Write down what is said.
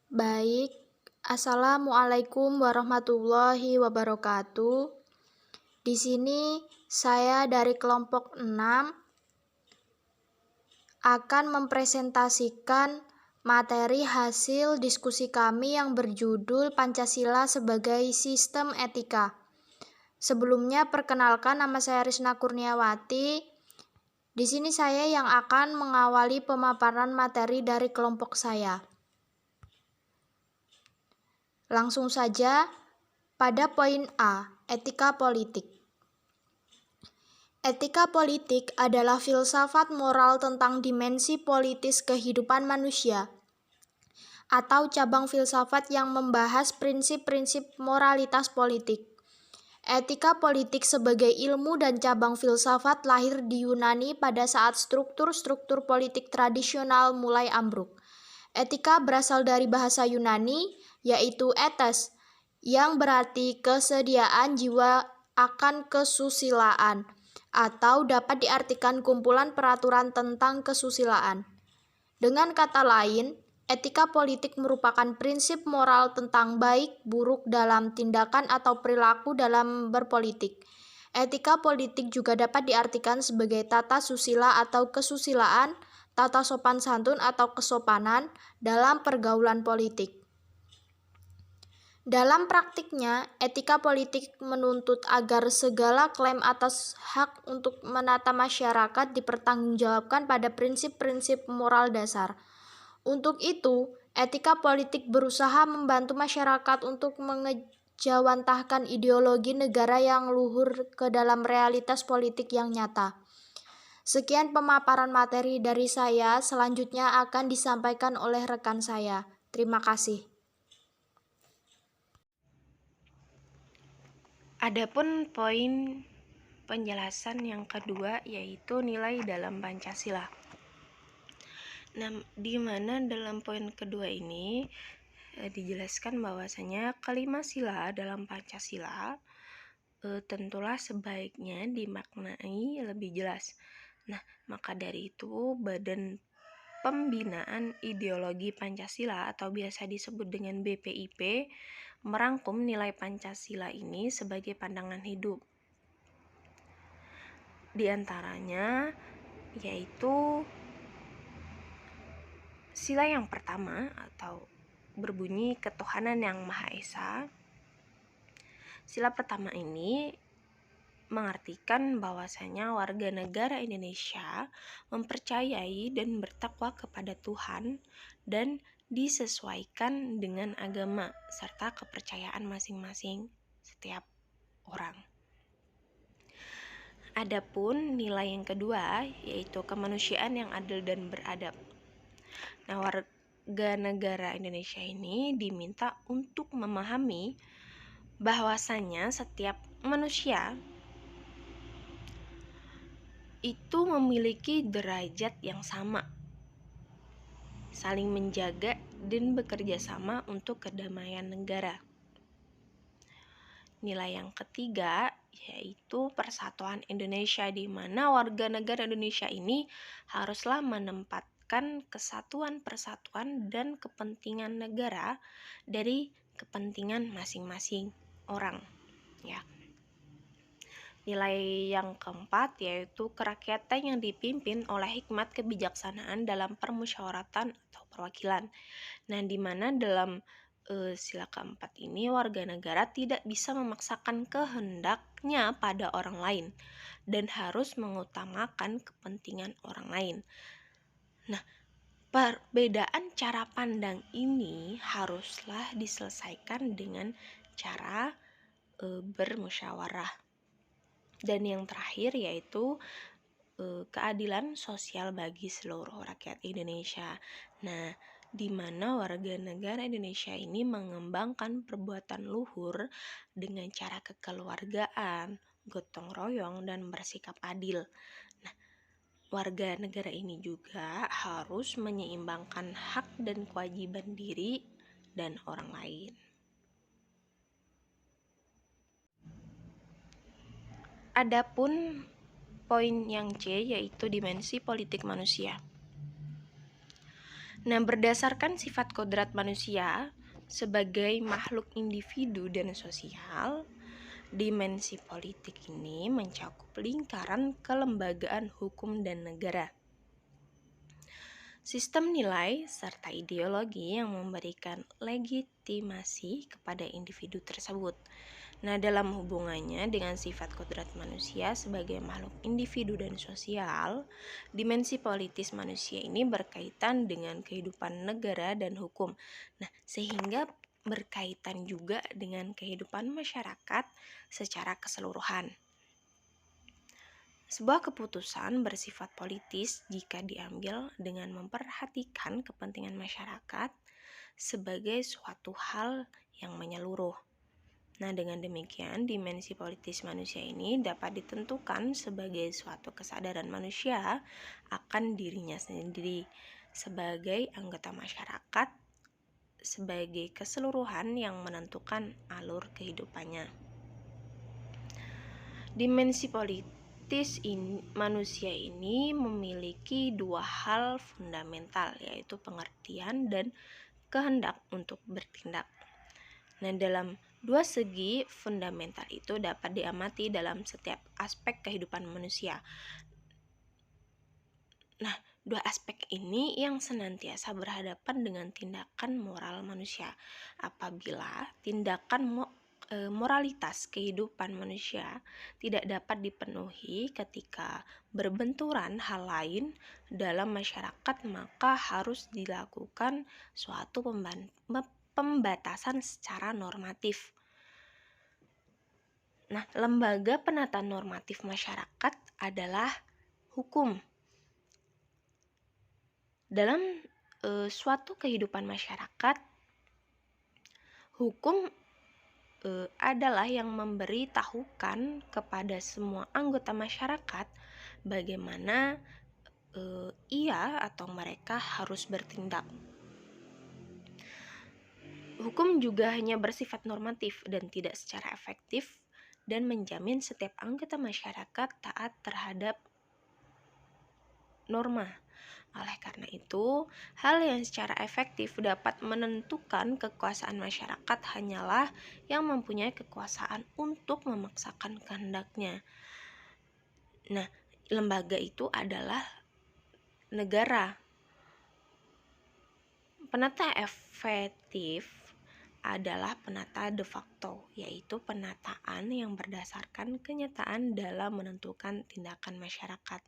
Baik, Assalamualaikum warahmatullahi wabarakatuh. Di sini saya dari kelompok 6 akan mempresentasikan materi hasil diskusi kami yang berjudul Pancasila sebagai Sistem Etika. Sebelumnya perkenalkan, nama saya Risna Kurniawati. Di sini saya yang akan mengawali pemaparan materi dari kelompok saya. Langsung saja pada poin A, etika politik. Etika politik adalah filsafat moral tentang dimensi politis kehidupan manusia, atau cabang filsafat yang membahas prinsip-prinsip moralitas politik. Etika politik sebagai ilmu dan cabang filsafat lahir di Yunani pada saat struktur-struktur politik tradisional mulai ambruk. Etika berasal dari bahasa Yunani, yaitu ethos, yang berarti kesediaan jiwa akan kesusilaan, atau dapat diartikan kumpulan peraturan tentang kesusilaan. Dengan kata lain, etika politik merupakan prinsip moral tentang baik buruk dalam tindakan atau perilaku dalam berpolitik. Etika politik juga dapat diartikan sebagai tata susila atau kesusilaan, tata sopan santun atau kesopanan dalam pergaulan politik. Dalam praktiknya, etika politik menuntut agar segala klaim atas hak untuk menata masyarakat dipertanggungjawabkan pada prinsip-prinsip moral dasar. Untuk itu, etika politik berusaha membantu masyarakat untuk mengejawantahkan ideologi negara yang luhur ke dalam realitas politik yang nyata. Sekian pemaparan materi dari saya, selanjutnya akan disampaikan oleh rekan saya. Terima kasih. Adapun poin penjelasan yang kedua yaitu nilai dalam Pancasila. Nah, di mana dalam poin kedua ini dijelaskan bahwasanya kelima sila dalam Pancasila tentulah sebaiknya dimaknai lebih jelas. Nah, maka dari itu Badan Pembinaan Ideologi Pancasila atau biasa disebut dengan BPIP merangkum nilai Pancasila ini sebagai pandangan hidup. Di antaranya yaitu sila yang pertama atau berbunyi ketuhanan yang Maha Esa. Sila pertama ini mengartikan bahwasanya warga negara Indonesia mempercayai dan bertakwa kepada Tuhan dan disesuaikan dengan agama serta kepercayaan masing-masing setiap orang. Adapun nilai yang kedua yaitu kemanusiaan yang adil dan beradab. Nah, warga negara Indonesia ini diminta untuk memahami bahwasanya setiap manusia itu memiliki derajat yang sama, saling menjaga dan bekerja sama untuk kedamaian negara. Nilai yang ketiga yaitu persatuan Indonesia, di mana warga negara Indonesia ini haruslah menempatkan kesatuan persatuan dan kepentingan negara dari kepentingan masing-masing orang, ya. Nilai yang keempat yaitu kerakyatan yang dipimpin oleh hikmat kebijaksanaan dalam permusyawaratan atau perwakilan. Nah, di mana dalam sila keempat ini warga negara tidak bisa memaksakan kehendaknya pada orang lain dan harus mengutamakan kepentingan orang lain. Nah, perbedaan cara pandang ini haruslah diselesaikan dengan cara bermusyawarah. Dan yang terakhir yaitu keadilan sosial bagi seluruh rakyat Indonesia. Nah, di mana warga negara Indonesia ini mengembangkan perbuatan luhur dengan cara kekeluargaan, gotong royong, dan bersikap adil. Nah, warga negara ini juga harus menyeimbangkan hak dan kewajiban diri dan orang lain. Adapun poin yang C yaitu dimensi politik manusia. Nah, berdasarkan sifat kodrat manusia sebagai makhluk individu dan sosial, dimensi politik ini mencakup lingkaran kelembagaan hukum dan negara. Sistem nilai serta ideologi yang memberikan legitimasi kepada individu tersebut. Nah, dalam hubungannya dengan sifat kodrat manusia sebagai makhluk individu dan sosial, dimensi politis manusia ini berkaitan dengan kehidupan negara dan hukum. Nah, sehingga berkaitan juga dengan kehidupan masyarakat secara keseluruhan. Sebuah keputusan bersifat politis jika diambil dengan memperhatikan kepentingan masyarakat sebagai suatu hal yang menyeluruh. Nah, dengan demikian, dimensi politis manusia ini dapat ditentukan sebagai suatu kesadaran manusia akan dirinya sendiri sebagai anggota masyarakat, sebagai keseluruhan yang menentukan alur kehidupannya. Dimensi politis manusia ini memiliki dua hal fundamental, yaitu pengertian dan kehendak untuk bertindak. Nah, dalam dua segi fundamental itu dapat diamati dalam setiap aspek kehidupan manusia. Nah, dua aspek ini yang senantiasa berhadapan dengan tindakan moral manusia. Apabila tindakan moralitas kehidupan manusia tidak dapat dipenuhi ketika berbenturan hal lain dalam masyarakat, maka harus dilakukan suatu pembatasan secara normatif. Nah, lembaga penata normatif masyarakat adalah hukum. Dalam suatu kehidupan masyarakat, hukum adalah yang memberitahukan kepada semua anggota masyarakat bagaimana ia atau mereka harus bertindak. Hukum juga hanya bersifat normatif dan tidak secara efektif dan menjamin setiap anggota masyarakat taat terhadap norma. Oleh karena itu, hal yang secara efektif dapat menentukan kekuasaan masyarakat hanyalah yang mempunyai kekuasaan untuk memaksakan kehendaknya. Nah, lembaga itu adalah negara. Penata efektif adalah penata de facto, yaitu penataan yang berdasarkan kenyataan dalam menentukan tindakan masyarakat.